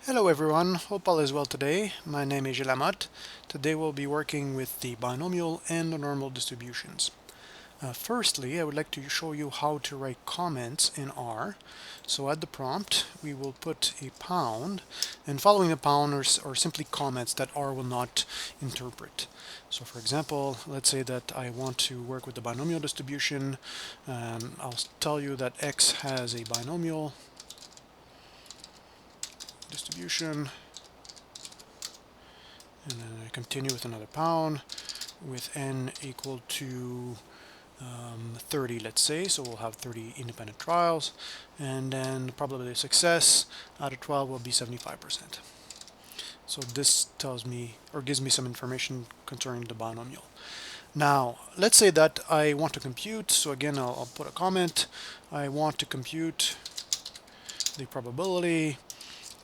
Hello everyone, hope all is well today. My name is Gilles. Today we'll be working with the binomial and the normal distributions. Firstly, I would like to show you how to write comments in R. So at the prompt, we will put a pound, and following the pound are simply comments that R will not interpret. So for example, let's say that I want to work with the binomial distribution. I'll tell you that X has a binomial distribution, and then I continue with another pound with n equal to 30, let's say. So we'll have 30 independent trials, and then the probability of success out of 12 will be 75%. So this tells me or gives me some information concerning the binomial. Now, let's say that I want to compute. So again, I'll put a comment. I want to compute the probability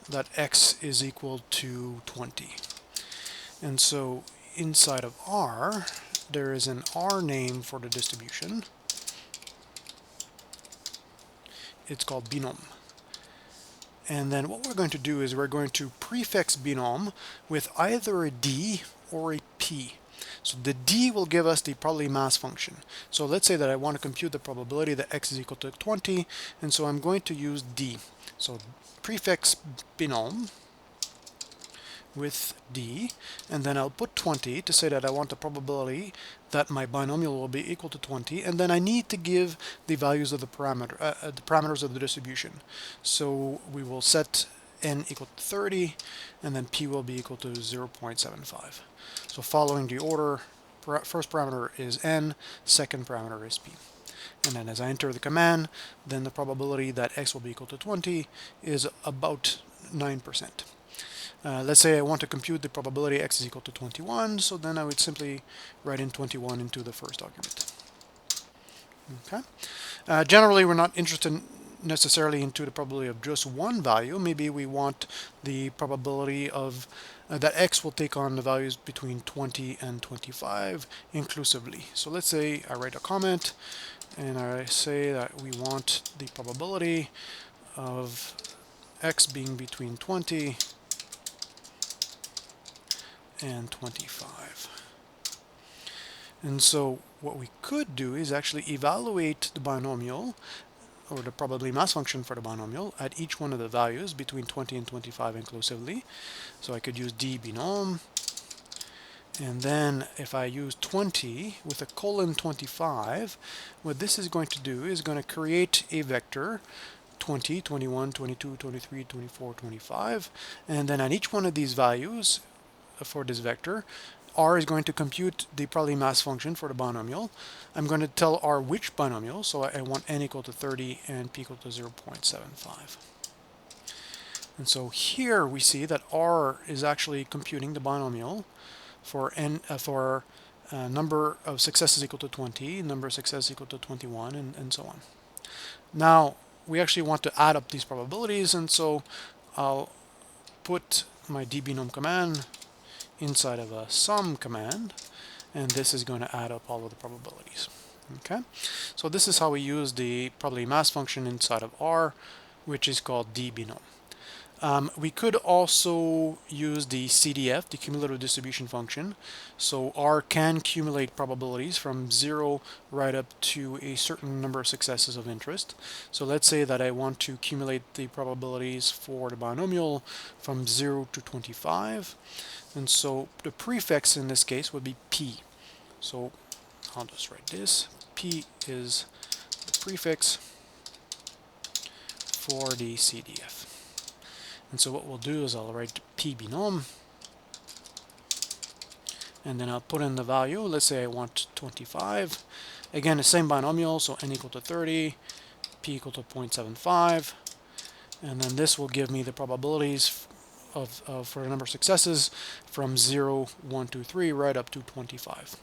that x is equal to 20. And so inside of R, there is an R name for the distribution. It's called binom. And then what we're going to do is we're going to prefix binom with either a d or a p. So the d will give us the probability mass function. So let's say that I want to compute the probability that x is equal to 20, and so I'm going to use d. So prefix binom with d, and then I'll put 20 to say that I want the probability that my binomial will be equal to 20, and then I need to give the values of the parameters of the distribution. So we will set n equal to 30, and then p will be equal to 0.75. So following the order, first parameter is n, second parameter is p. And then as I enter the command, then the probability that x will be equal to 20 is about 9%. Let's say I want to compute the probability x is equal to 21, so then I would simply write in 21 into the first argument. Okay. Generally, we're not interested necessarily into the probability of just one value. Maybe we want the probability of that x will take on the values between 20 and 25 inclusively. So let's say I write a comment and I say that we want the probability of x being between 20 and 25. And so what we could do is actually evaluate the binomial or the probability mass function for the binomial at each one of the values between 20 and 25 inclusively. So I could use d binom, and then if I use 20 with a colon 25, what this is going to do is going to create a vector 20, 21, 22, 23, 24, 25, and then at each one of these values for this vector, R is going to compute the probability mass function for the binomial. I'm going to tell R which binomial, so I want n equal to 30 and p equal to 0.75. And so here we see that R is actually computing the binomial for number of successes equal to 20, number of successes equal to 21, and so on. Now, we actually want to add up these probabilities, and so I'll put my dbinom command inside of a sum command, and this is going to add up all of the probabilities. Okay, so this is how we use the probability mass function inside of R, which is called dbinom. We could also use the CDF, the cumulative distribution function. So R can accumulate probabilities from 0 right up to a certain number of successes of interest. So let's say that I want to accumulate the probabilities for the binomial from 0 to 25. And so the prefix in this case would be P. So I'll just write this. P is the prefix for the CDF. And so what we'll do is I'll write p binom, and then I'll put in the value. Let's say I want 25. Again, the same binomial, so n equal to 30, p equal to 0.75, and then this will give me the probabilities for the number of successes from 0, 1, 2, 3, right up to 25.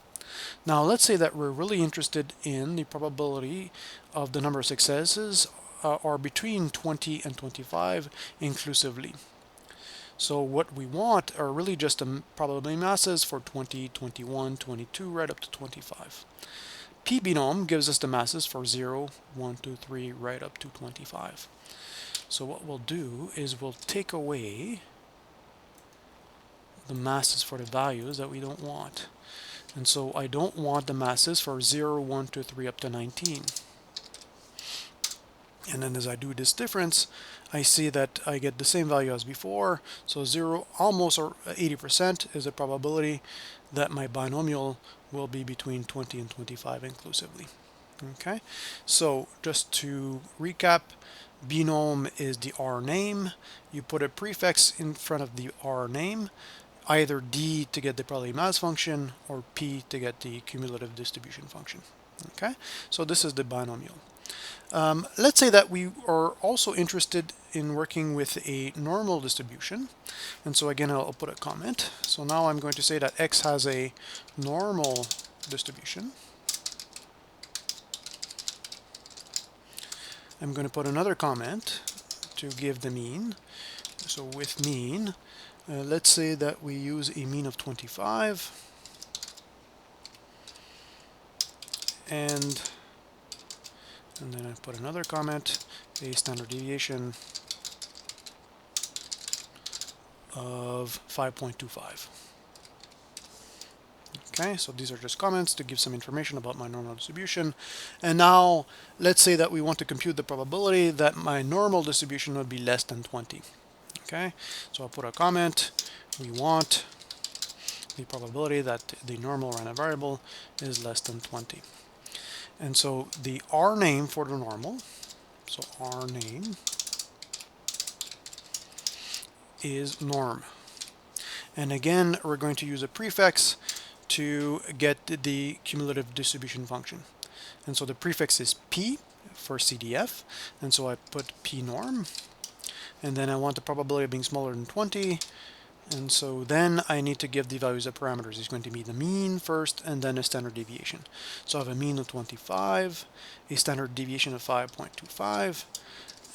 Now let's say that we're really interested in the probability of the number of successes are between 20 and 25 inclusively. So what we want are really just the probability masses for 20, 21, 22, right up to 25. P-binom gives us the masses for 0, 1, 2, 3, right up to 25. So what we'll do is we'll take away the masses for the values that we don't want. And so I don't want the masses for 0, 1, 2, 3 up to 19. And then as I do this difference, I see that I get the same value as before. So 0, almost or 80% is the probability that my binomial will be between 20 and 25 inclusively. Okay, so just to recap, binom is the R name. You put a prefix in front of the R name, either D to get the probability mass function or P to get the cumulative distribution function. Okay, so this is the binomial. Let's say that we are also interested in working with a normal distribution. And so again, I'll put a comment. So now I'm going to say that X has a normal distribution. I'm going to put another comment to give the mean. So with mean, let's say that we use a mean of 25. And then I put another comment, a standard deviation of 5.25. Okay, so these are just comments to give some information about my normal distribution. And now let's say that we want to compute the probability that my normal distribution would be less than 20. Okay, so I'll put a comment. We want the probability that the normal random variable is less than 20. And so the R name for the normal, so R name is norm. And again, we're going to use a prefix to get the cumulative distribution function. And so the prefix is P for CDF. And so I put P norm. And then I want the probability of being smaller than 20. And so then I need to give the values of parameters. It's going to be the mean first and then a standard deviation. So I have a mean of 25, a standard deviation of 5.25.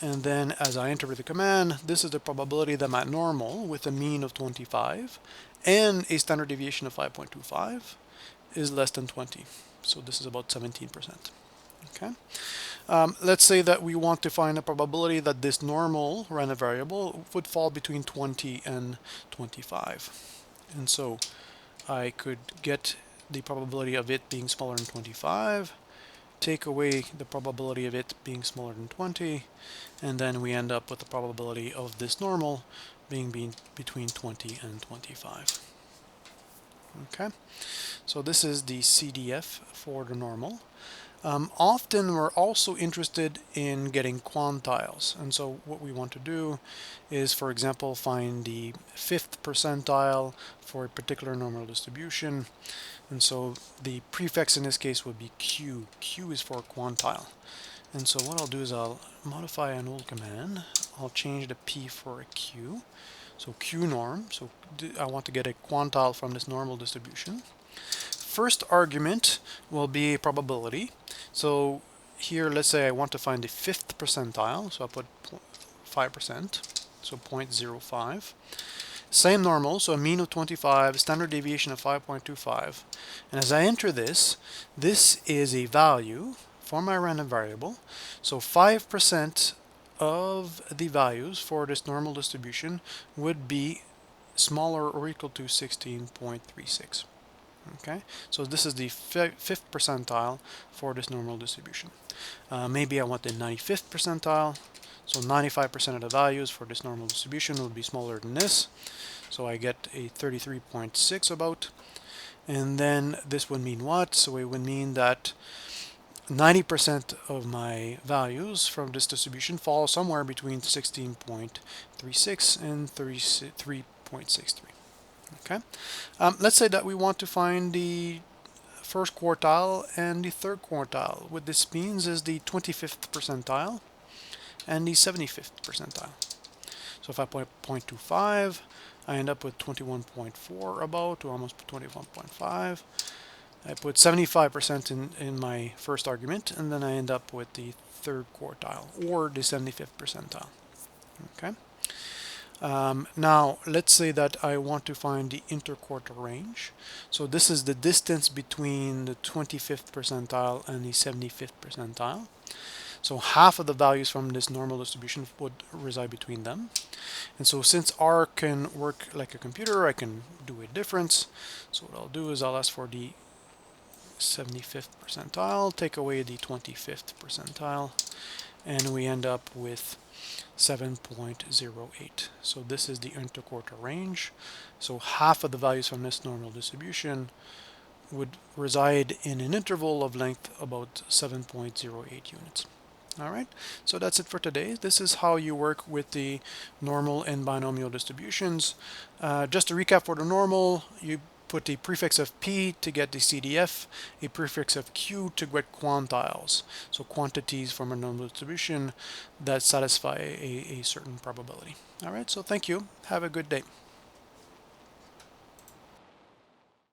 And then as I enter the command, this is the probability that my normal with a mean of 25 and a standard deviation of 5.25 is less than 20. So this is about 17%. Okay. Let's say that we want to find a probability that this normal random variable would fall between 20 and 25. And so I could get the probability of it being smaller than 25, take away the probability of it being smaller than 20, and then we end up with the probability of this normal being between 20 and 25. Okay, so this is the CDF for the normal. Often we're also interested in getting quantiles, and so what we want to do is, for example, find the 5th percentile for a particular normal distribution. And so the prefix in this case would be Q. Q is for quantile. And so what I'll do is I'll modify an old command. I'll change the P for a Q. So Q norm. So I want to get a quantile from this normal distribution. First argument will be a probability. So here, let's say I want to find the 5th percentile. So I'll put 5%, so 0.05. Same normal, so a mean of 25, standard deviation of 5.25. And as I enter this, this is a value for my random variable. So 5% of the values for this normal distribution would be smaller or equal to 16.36. Okay, so this is the 5th percentile for this normal distribution. Maybe I want the 95th percentile. So 95% of the values for this normal distribution would be smaller than this. So I get a 33.6 about. And then this would mean what? So it would mean that 90% of my values from this distribution fall somewhere between 16.36 and 33.63. Okay. Let's say that we want to find the first quartile and the third quartile. What this means is the 25th percentile and the 75th percentile. So if I put 0.25, I end up with 21.4 about, or almost 21.5. I put 75% in my first argument, and then I end up with the third quartile, or the 75th percentile. Okay. Now, let's say that I want to find the interquartile range. So this is the distance between the 25th percentile and the 75th percentile. So half of the values from this normal distribution would reside between them. And so since R can work like a computer, I can do a difference. So what I'll do is I'll ask for the 75th percentile, take away the 25th percentile, and we end up with 7.08. So this is the interquartile range. So half of the values from this normal distribution would reside in an interval of length about 7.08 units. All right, so that's it for today. This is how you work with the normal and binomial distributions. Just to recap for the normal, you put the prefix of P to get the CDF, a prefix of Q to get quantiles, so quantities from a normal distribution that satisfy a certain probability. All right, so thank you. Have a good day.